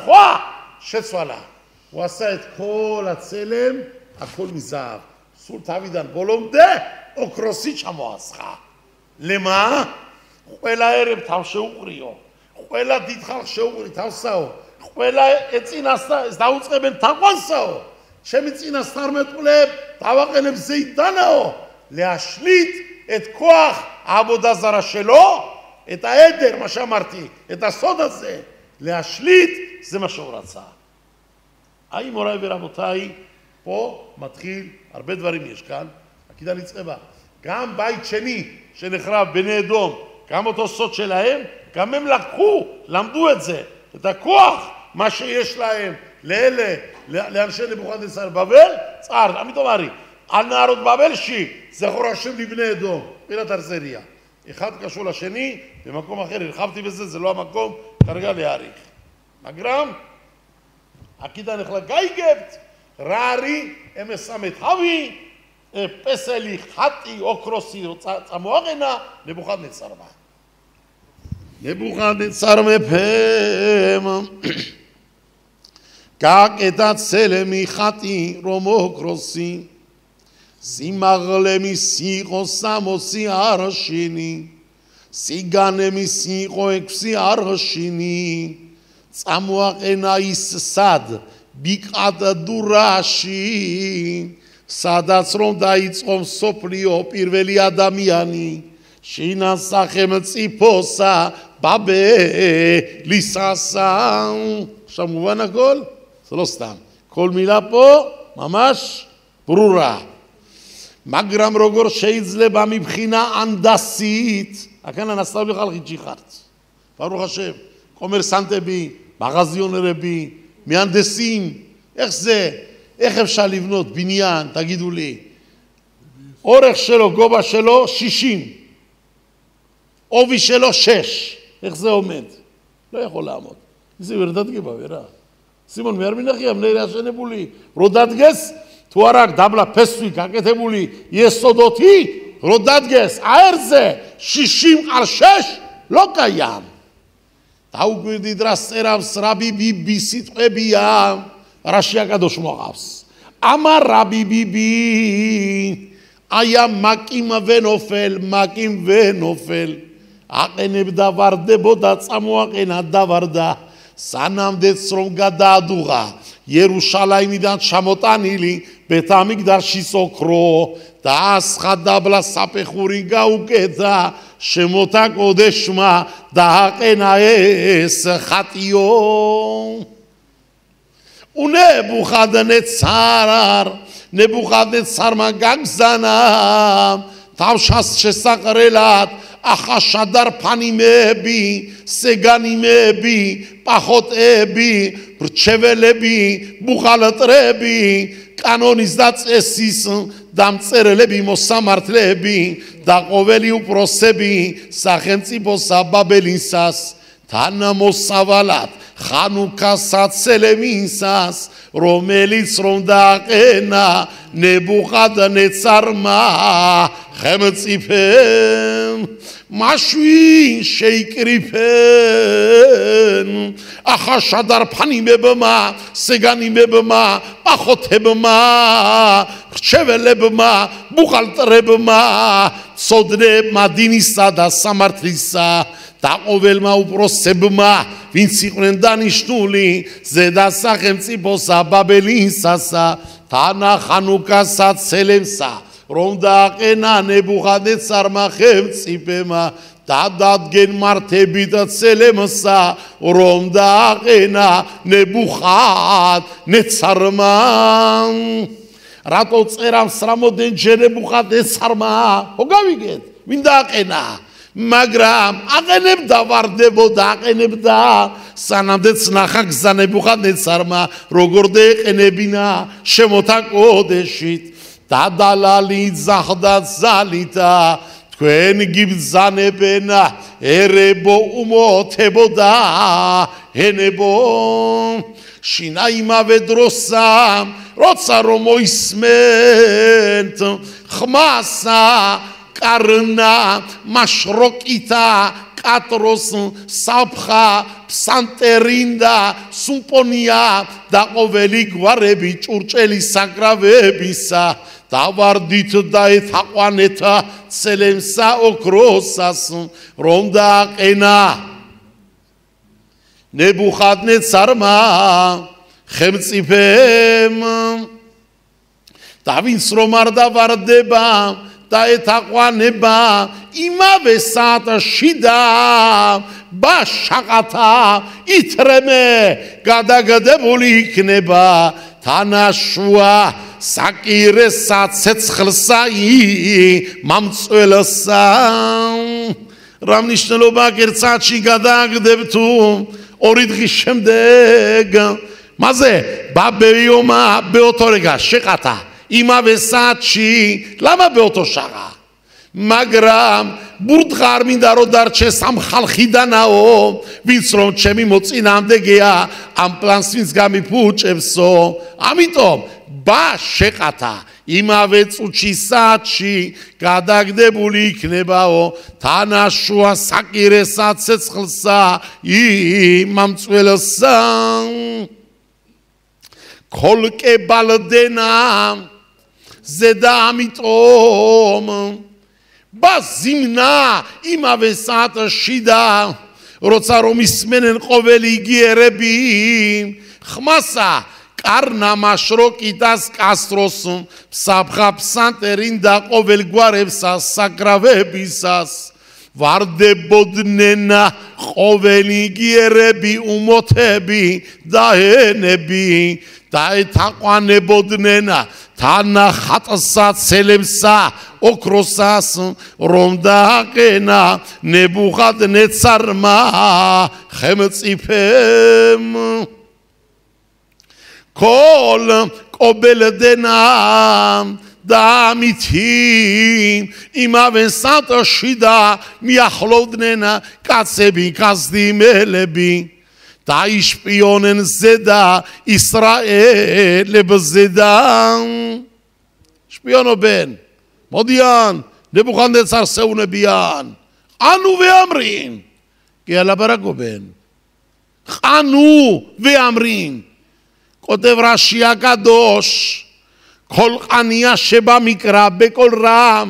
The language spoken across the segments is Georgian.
სხვა შეცვალა ვასაეთ ქოლა ცელემ აქოლ მიზავ სულ თავიდან ბოლომდე ოქროსი ჩამოასხა ლემა ყველა ერებ თავ შეუყრიო ყველა დიდ ხალხს შეუყრი თავსაო ყველა ეწინასა დაუწყებენ თაყვანსაო ჩემი წინასწარმეტყვლებ დავაყენებ ზეიდანაო ლეაშლით ეთ ქოახ აბოდაზარა შელო ეტა ედერ მაშამართი ეტა სოდაზე ლეაშლით זה מה שהוא רצה. האי מוריי ורבותיי, פה מתחיל הרבה דברים יש כאן, עקידה נצחבה. גם בית שני שנחרב בני אדום, גם אותו סוד שלהם, גם הם לקחו, למדו את זה, את הכוח, מה שיש להם, לאלה, לאנשי נבוכדנצר בבל, צער, עמית אומרי, על נערות בבל זכור השם לבני אדום, פינת הרזריה. אחד קשור לשני, במקום אחר, הרחבתי בזה, זה לא המקום, כרגע להעריך. მაგრამ აქედან ახლა გაიგებთ რა არის MSამეთ თავი პესელი ხატი ოქროსი წამოაყენა ნებუხადნეცარმა მეფემ გააკეთა ცელემი ხატი რომ ოქროსი სიმაღლე მისი იყო 60 არშინი სიგანე მისი იყო 6 არშინი წამოაყენა ის სად ბიკად დურაში სადაც რომ დაიწყო მსოფლიო პირველი ადამიანი შინას სახელმწიფოსა ბაბელისასა შემოვანა გოლ სლოსტან כל מילה פה ממש ברורה მაგრამ როგორ შეიძლება מבחינה הנדסית აქანა ნასწავლი ხალხი ჯიხართ ברוך השם קומרסנטები מגזיונרები מהנדסים איך אפשר לבנות בניין תגידו לי אורך שלו גובה שלו 60 עובי שלו 6 איך זה עומד לא יכול לעמוד זה ורדת גבה ורה סימון מהרמינכי המנהל השנבולי רודת גס תוארק דבלה פסוי ככתבולי יסודותי רודת גס הער זה 60 על 6 לא קיים დაუგვირდი დრას წერავს რაბი ბიბი სიტყვებია რაში აკადოშ მოყავს ამა რაბი ბიბი აია მაკიმ ვენოფელ აყენებდა ვარდებოდა წამოაყენა დავარდა სანამდეც რომ გადაადუღა იერუშალაიმიდან ჩამოტანილი ბეთამიგდაშის ოქრო და ასხა დაბლა საფეხური გაუკეთა შემოთა კოდეშმა დააყენა ეს ხატიო ნებუხადნეცარმა გაგზანა თავშას შესაყრელად ახაშადარ ფანიმეები სეგანიმეები პახოტები ბრჩეველები ბუხალტრები კანონის და წესის დამწერლები მოსამართლეები და ყოველი უფროსები სახელმწიფოსა ბაბელისას თანამოსავალად ხანუქასაცელემისას რომელიც რომ დააყენა ნებუხადნეცარმა ხელმწიფემ მაშინ შეიკრიფენ ახაშადარ ფანიმებმა სეგანიმებმა პახოთებმა რჩეველებმა ბუხალტრებმა ცოდნებმა დინისა და სამართლისა და ყოველმა უფროსებმა ვინც იყვნენ დანიშნული ზედა სახელმწიფოსა ბაბელისასა თანა ხანუქასაცელემსა რომ დააყენა ნებუხადნეცარმა ხელმწიფემა და დადგენ მართებით ცელემსა რომ დააყენა ნებუხადნეცარმა რატო წერავს რამოდენჯერ ნებუხადნეცარმა ხო გავიგეთ ვინ დააყენა მაგრამ აყენებდა ვარდებოდა აყენებდა სანამდეც ნახა გზა ნებუხადნეცარმა როგორ დაეყენებინა შემოთა კოდეშით დადალალი ზახდა ზალითა თქვენ გიბზანებენა ერებო უმოთებოდა ენებო შინა იმავე დროსა როცა რომ მოისმენთ ხმასა კარნა მაშროკითა კატროს საფხა ფსანტერინდა სუმპონია და ყოველი გვარები ჭურჭელი საკრავებისა დავარდით და ეთაყვანეთა ცელემსა ოქროსას რომ დააყენა ნებუხადნეცარმა ხელმწიფემ და ვინც რომ არ დავარდება და ეთაყვანება იმავე საათში და ბაშაყათა ითრემე გადაგდებული იქნება თანაშუა საკირესა ცეცხლსა მამწველსა რა მნიშვნელობა ერთ საათში გადაგდებ თუ ორი დღის შემდეგ მასე ბაბეიომა ბეოთორეგა შეყათა იმავე საათში ლამა ბეოთოშაღა მაგრამ ბურდღარ მინდა რომ დარჩეს ამ ხალხიდანაო ვინც რომ ჩემი მოწინააღმდეგეა ამ პლანს ვინც გამიფუჭებსო ამიტომ ბა შეყათა იმავე წუთში საათში გადაგდებული იქნებაო თანაშუა საკირესა ცეცხლსა მამწველსა ქოლკებალდენა ზედა ამიტომ ბაზიმნა იმავე საათში და როცა რომ ისმენენ ყოველი იგიერები ხმასა კარნა მაშროკიტას კასტროს საფხა ფსანტერინ და ყოველ გვარებსა საკრავებისას ვარდებოდნენ ყოველი იგიერები უმოთები და ენები და ეთაყვანებოდნენ თანახატსა ცელებსა ოქროსას რომ დააყენა ნებუხადნეცარმა ხელმწიფემ კოლ კობელდენა და ამითი იმავე საათში და მიახლოვდნენ კაცები კაზდიმელები დაიშპიონენ ზედა ისრაელებზე და შპიონობენ მოდიან ნებუხადნეცარს ეუნებიან ანუ ვეამრინ გეალაბარაკობენ ანუ ვეამრინ კოტევ რაშია კადოშ ქოლყანია შეба მიკრა ბეკოლ რამ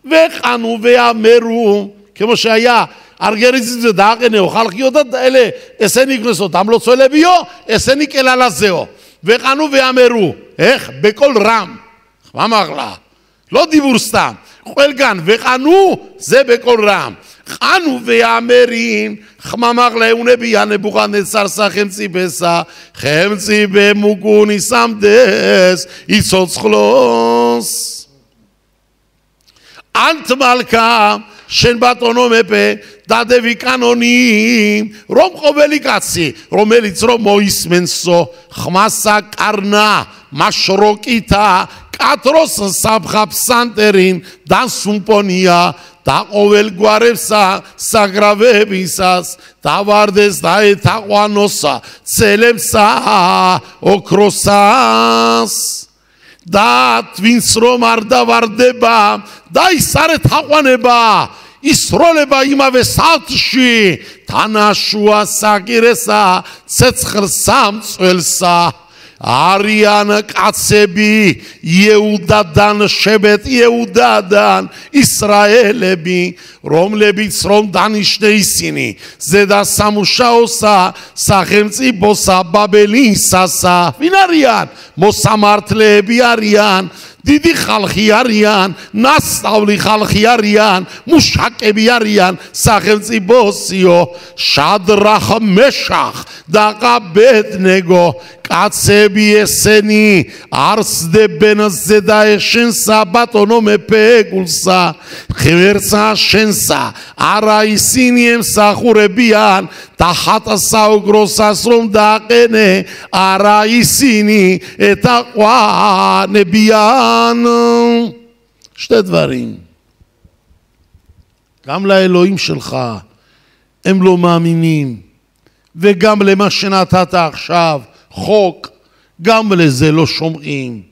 ვეყანუ ვეამერუ כמו שהיה ארגריז דאקנהו חלקיו דאלה ესენი იქნესო დამლოცველებიო ესენი კელალაზეო ვეყანუ ვეამერუ ეხ ბეკოლ რამ ხმამაღლა ლო დიბურსტამ ყველგან ვეყანუ ზე ბეკოლ რამ ყანუ ვეამერინ ხმამაღლა ეუნებიან ნებუხადნეცარს სახელმწიფესა ხელმწიფე მუგუნისამდეს იცოცხლოს ანტმალკა შენ ბატონო მეფე დადევი კანონი რომ ყოველი კაცი რომელიც რომ მოისმენსო ხმასა კარნა მაშროკითა კატროს საფხა ფსანტერინ და სუმპონია და ყოველ გვარებსა საგრავებისას დავარდეს და ეთაყვანოსა ცელებსა ოქროსას და ვინც რომ არ დავარდება და ის არ ეთაყვანება ისროლება იმავე საათში თანაშუა საკირესა ცეცხლსა მწველსა არიან კაცები იეუდადან შებეთ იეუდადან ისრაელები რომლებიც რომ დანიშნე ისინი ზედა სამუშაოსა სახელმწიფოსა ბაბელისასა ვინ არიან მოსამართლეები არიან დიდი ხალხი არიან ნასწავლი ხალხი არიან მუშაკები არიან სახელმწიფოსიო შადრახ მეშახ და აბედნეგო კაცები ესენი არსდებენ ზედა შენსა ბატონო მეფე გულსა ღმერთსა შენსა არა ისინი ემსახურებიან და ხატსა უგროსას რომ დააყენე არა ისინი ეთაყვანებიან שתי דברים גם לאלוהים שלך הם לא מאמינים וגם למה שנתת עכשיו חוק גם לזה לא שומעים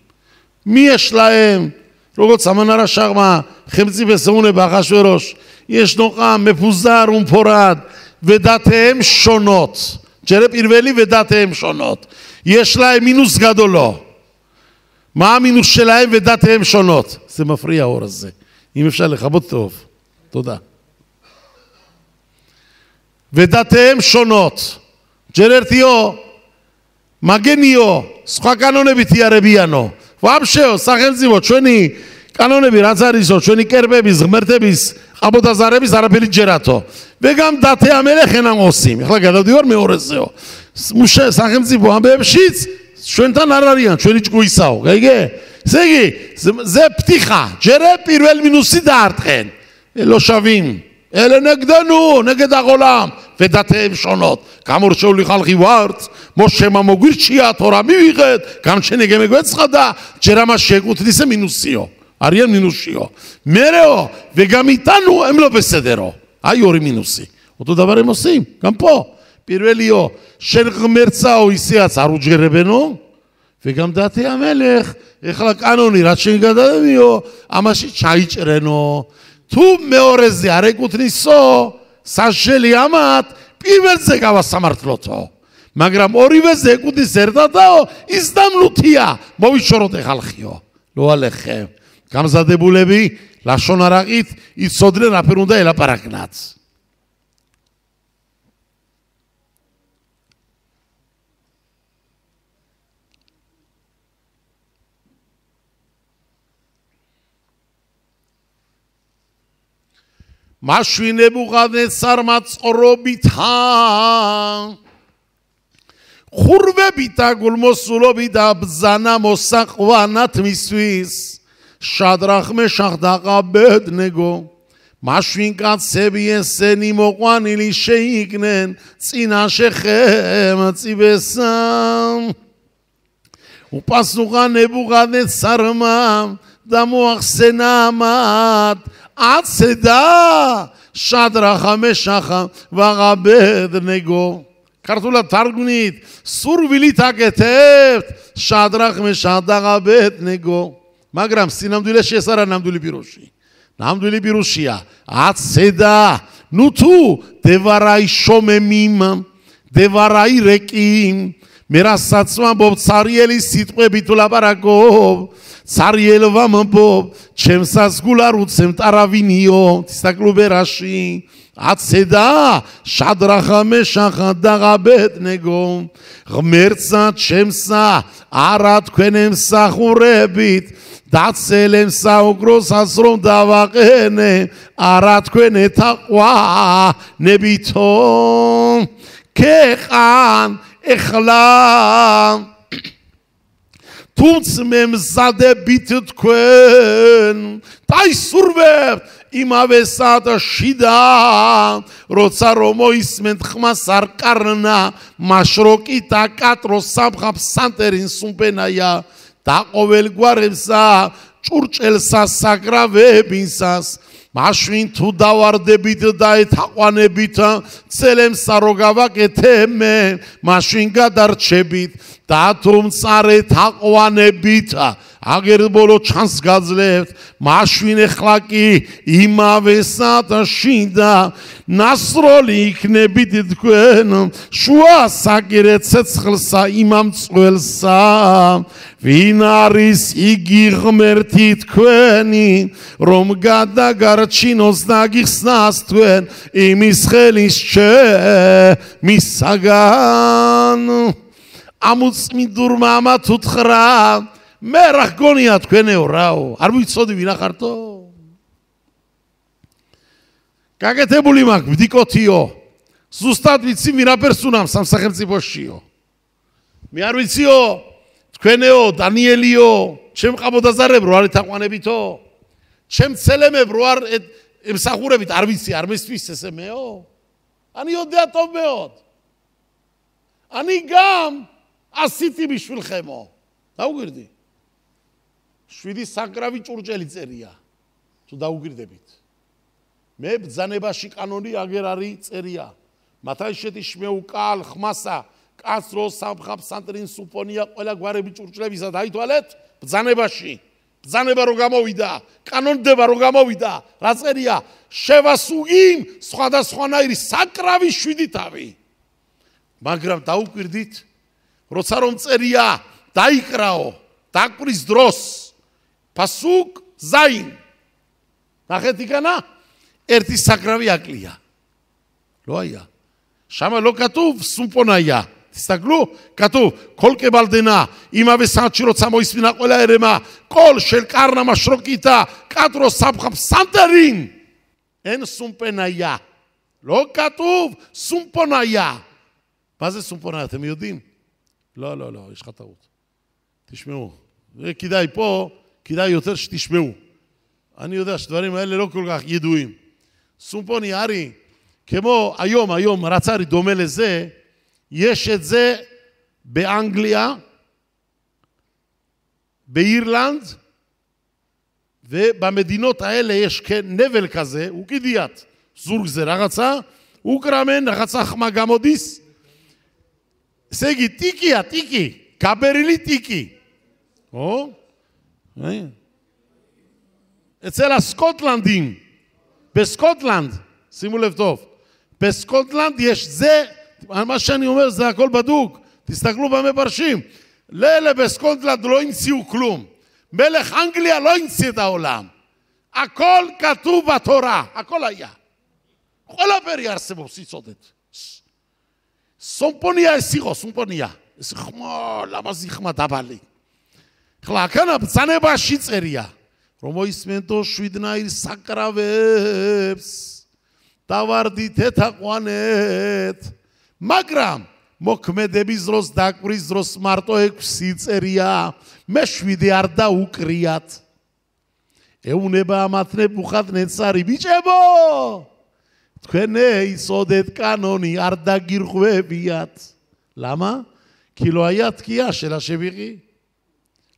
מי יש להם? როგორც ამან არა შაღმა ხელმწიფეს ეუნება ახაშვეროშ ישנו מפוזר ומפורד, ודעתיהם שונות. ג'רה פירוולי ודעתיהם שונות. יש להם מינוס גדולו. מה המינוס שלהם ודעתיהם שונות? זה מפריע האור הזה. אם אפשר לכבות טוב. תודה. ודעתיהם שונות. ג'ררתיו, מגניו, שחה קנונה בתיארביאנו. ואבשהו, סחם זיבות, שוני, קנונה ברצריסו, שוני קרבביס, גמרתביס, אבות הזרביס, הרפלית ג'רתו. וגם דעתי המלך אינם עושים. יכלה גדול דיור מאורס זהו. משה, סחם זיבו, בהמשיץ, שוינתן הרריאן, שוני צ'קויסאו. זה פתיחה. ג'רה פירואל מינוסי דעתכן. לא שווים. אלה נגדנו, נגד העולם. ודעתיהם שונות. כאמור שהוליך על חיווארץ, משה ממוגיר שיעה תורה מיוחד, גם שנגע מגועץ חדה, ג'רה משק ותניסה מינוסיו. אריאל מינוסיו. מראו, וגם איתנו הם לא בסדרו. היורי מינוסי. אותו דבר הם עושים, גם פה. פירואליו, שנגמרצאו איסי עצרו ג'רבנו, וגם דעתי המלך, החלק אנוני, רד שנגדמיו, המשית שייצ'רנו, תום מאורז זה, הרי כותניסו, סשלי עמת, פיבל זה גם הסמרתלותו. מגרם אורי וזה, כותניסרתתו, הזדמנותיה, בואו ישורות איך הלכיו, לא עליכם. גם זה דבו לבי, לשון הרגעית, יסודרן הפרונדה אל הפרקנץ. משוי נבוכדנצר מצורו ביתה חורבה ביתה גולמוסולו ביתה בזנה מוסך וענת מסוויס שדרך משך אבדנגו משוי קצה בייסני מוכני לי שיגנן צינה שכם ציבסם ופסוכה נבוכדנצר mam דמוח סנמת עצדה שדרך המשך ואבדנגו קרתולה תרגונית סור וליטה כתבת שדרך משך ואבדנגו מגרם סינמדו לי שסרה נמדו לי בירושי נמדו לי בירושיה עצדה נוטו דברי שוממים דברי רקים מרסצמה בו צריאלי סיטמי ביטולה ברקוב צריאל ומבוב צ'מסס גולרוצם תרביניו תסתכלו ברש"י עצדה שדרך המשך דאבדנגו גמרצה צ'מסה ערד כנמסה חורבית דצלמסה וגרוס עשרום דווקנה ערד כנה תקווה נביטו ככאן החלם Tuts mem zade bitet kwen Tai surve ima vesata shida Rotsa romo isment khmasar karna Mashrokita katro sabkhab santerin sumpenaya Ta qovel gvarevsa churchelsa sagravebisas Mashvin tu davardebit da etaყwanებით წელემსა რო გავაკეთებმე mashvin gadarchebit და თუმცარე თაყვანებით აგერ ბოლო ჩანს გაძლევთ mashvin ეხლა კი იმავესად შინდა ნასროლი იქნებით თქვენ შუა საკირე ცეცხლსა იმამ წველსა ვინ არის იგი ღმერთი თქვენი რომ გადაგარჩინოს დაგიხსნას თქვენ იმის ხელის მისაგან ამუწმინდურმა ამა თუ თხრა მე რა გონია თქვენეო რაო არ ვიცოდი ვინ ახართო გაკეთებული მაქვს ბდიკოთიო ზუსტად ვიცი ვინაფერს უნამ სამსახელმწიფოშიო მე არ ვიციო თქვენეო დანიელიო ჩემ ყაბოდაზარებ რო არის თაყვანებითო ჩემ ცელემებ რო არ ემსახურებით არ ვიცი არ მესთვის ესე მეო אני יודע טוב מאוד אני גם עשיתי בשבילכמו დაუგვირდი შვიდი საკრავი ჭურჭელი წერია თუ დაუგვირდებით მე ბძანებაში კანონი აგერ არის წერია მათაშეთი შმეუკალ ხმასა კაცრო სამხაბ სანტრინ სუმფონია ყველა გვარები ჭურჭლებისა დაითვალეთ ბძანებაში ბრძანება რო გამოვიდა, კანონდება რო გამოვიდა, რა წერია? შევასუგიმ სხვადასხვანაირი საკრავი 7 თავი. მაგრამ დაუკვირდით, როცა რომ წერია, დაიკრაო, დაკვრის დროს, პასუկ ზაინ. ნახეთ იქანა, ერთი საკრავი აკლია. ლოია. შამა ლო კატუв სუმპონაია. Tistaglu, katu, kol kebaldena, imave saatში როცა მოისმინა ყველა ერემა, კol შელ კარნამა შროკიტა, კატრო საფხაფ სანტერინ. ენ სუმპენაია. ლო კატუv სუმპონაია. מה זה סומפונאיה? אתם יודעים? לא, לא, לא, יש לך טעות. תשמעו. כדאי פה, כדאי יותר שתשמעו. אני יודע שדברים האלה לא כל כך ידועים. סומפוניה, ארי, כמו היום, רצה דומה לזה, יש את זה באנגליה, באירלנד, ובמדינות האלה יש נבל כזה, הוא כדיית, זורג זה רחצה, הוא קרמן, רחצה חמה גמודיס, סגי, טיקי, קברילי טיקי. אצל הסקוטלנדים, בסקוטלנד, שימו לב טוב, בסקוטלנד יש זה, מה שאני אומר זה הכל בדוק, תסתכלו במפרשים, לילה בסקוטלנד לא המציאו כלום, מלך אנגליה לא המציא את העולם, הכל כתוב בתורה, הכל היה. כל הפרי ארסמו, סיצודת. סומפוניה הסיכו, סומפוניה. סיכמו, למה זיכמה דבלי? כאן הבצנה בשיצריה. רומו יסמנטו שווידנאי סקרבס. תוורדית את הקואנט. מגרם. מוקמדה בזרוס דקברי זרוס מרטו אקסיצריה. משווידי ארדה וקריאת. אהונה באמת נבוכדנצר ביצ'בו. תכני סודת קנוני ארדה גירחווביית. למה? כי לא היה תקיעה של השביחי.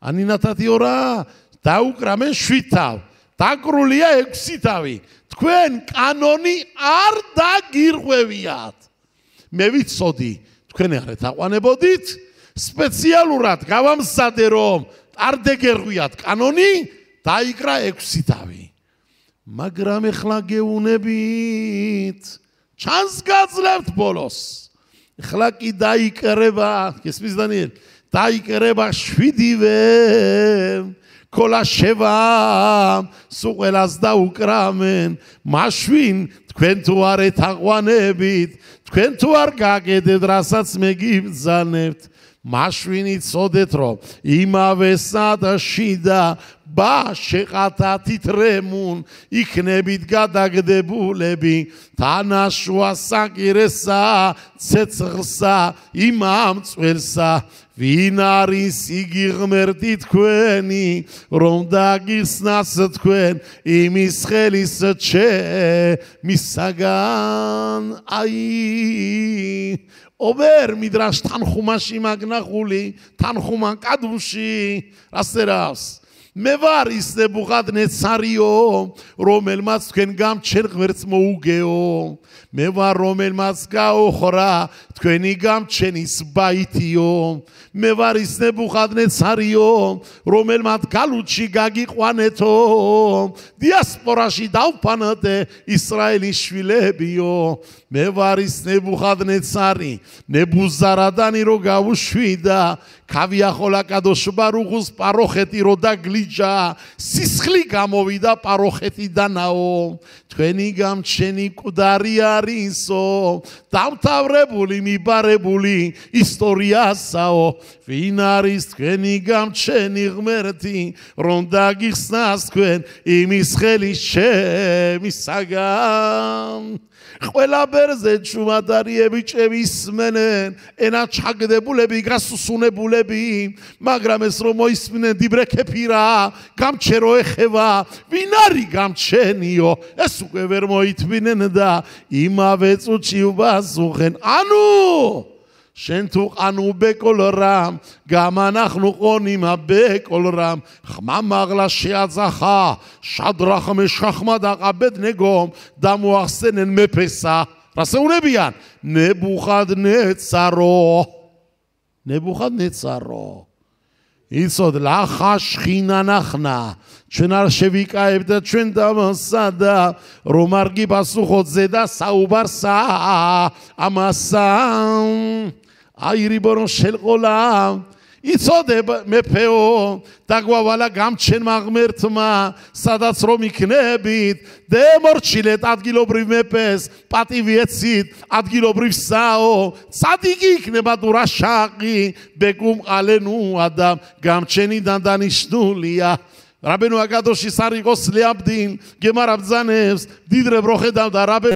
אני נתתי הוראה, תאו קרמן שוויתיו, תקרו לי אקסיתיו. תכן קנוני ארדה גירחווביית. מביא סודי. תכן הרי תאואנה בודית. ספציאלורת, גבם סדרום, ארדה גירחווביית. קנוני, תאיקרא אקסיתיו. მაგრამ ეხლა გეუნებით ჩანს გაძლევთ ბოლოს ეხლა კი დაიკრება გესმის დანიელ დაიკრება 7-ვე კოლა 7 სუყელას დაუკრამენ მაშვინ თქვენ თუ არ ეთაყვანებით თქვენ თუ არ გაგედეთ რასაც მე გიბრძანებთ მაშვინ იცოდეთ რომ იმავე სადაში და ба შეყათათი თრემუნ იქნებით გადაგდებულები თანაშუა საკირესა ცეცხლსა იმამ წველსა ვინ არის იგი ღმერთი თქვენი რომ დაგიხსნას თქვენ იმის ხელის ჩემისაგან აი ობერ მიდრაშ თანხუმაში მაგნახული თანხუმან კადუში რასერავს მე ვარ ის ნებუხადნეცარიო რომელმაც თქვენ გამჩენ ღმერთს მოუგეო მე ვარ რომელმაც გაოხრა თქვენი გამჩენის ბაითიო მე ვარ ის ნებუხადნეცარიო რომელმაც გალუჩი გაგიყვანეთო დიასპორაში დავფანადე ისრაელის შვილებიო მე ვარ ის ნებუხადნეცარი ნებუზარადანი რო გავუშვიდა ქავიახოლა კადოშ ბარუხუს პაროხეთი რო დაგლიჯა სისხლი გამოვიდა პაროხეთიდანაო თქვენი გამჩენი მკვდარი არისო დამთავრებული მიბარებული ისტორიასაო ვინ არის თქვენი გამჩენი ღმერთი რომ დაგიხსნას თქვენ იმის ხელის ჩემისაგან ყველა ბერზე ჩუმადარიები ჭევისმენენ ენა ჩაგდებულები გასუსუნებულები მაგრამ ეს რომ მოისმინენ დიბრეკეფირა გამჩერო ეხება ვინ არის გამჩენიო ეს უკვე ვერ მოითმინენ და იმავე წუთში უბასუხენ ანუ შენ თუ ყანუ ბეკოლრამ გამანახნუ ყონიმა ბეკოლრამ ხმა მაღლა შეაძახა შადრახ მეშახმა და აბედნეგომ დამოახსენენ მეფესა რასეუნებიან ნებუხადნეცარო იცოდ ლახაშ ხინანახნა ჩვენ არ შევიკაებ და ჩვენ დამოსადა რომ არ გიპასუხოთ ზედა საუბარსა ამასა აი რიბონო შელყოლა იცოდებ მეფეო დაგვავალა გამჩენმა ღმერთმა სადაც რომ იქნებით დემორჩილეთ ადგილობრივ მეფეს პატივი ეცით ადგილობრივსაო ცადიგი იქნება თუ რაშაყი ბეგუმ ყალენუ ადამ გამჩენიდან დანიშნულია რაბენო აკადოში სარიყოს ლიაბდინ გემარაბძანებს დიდრე ბროხედავ და რაბენო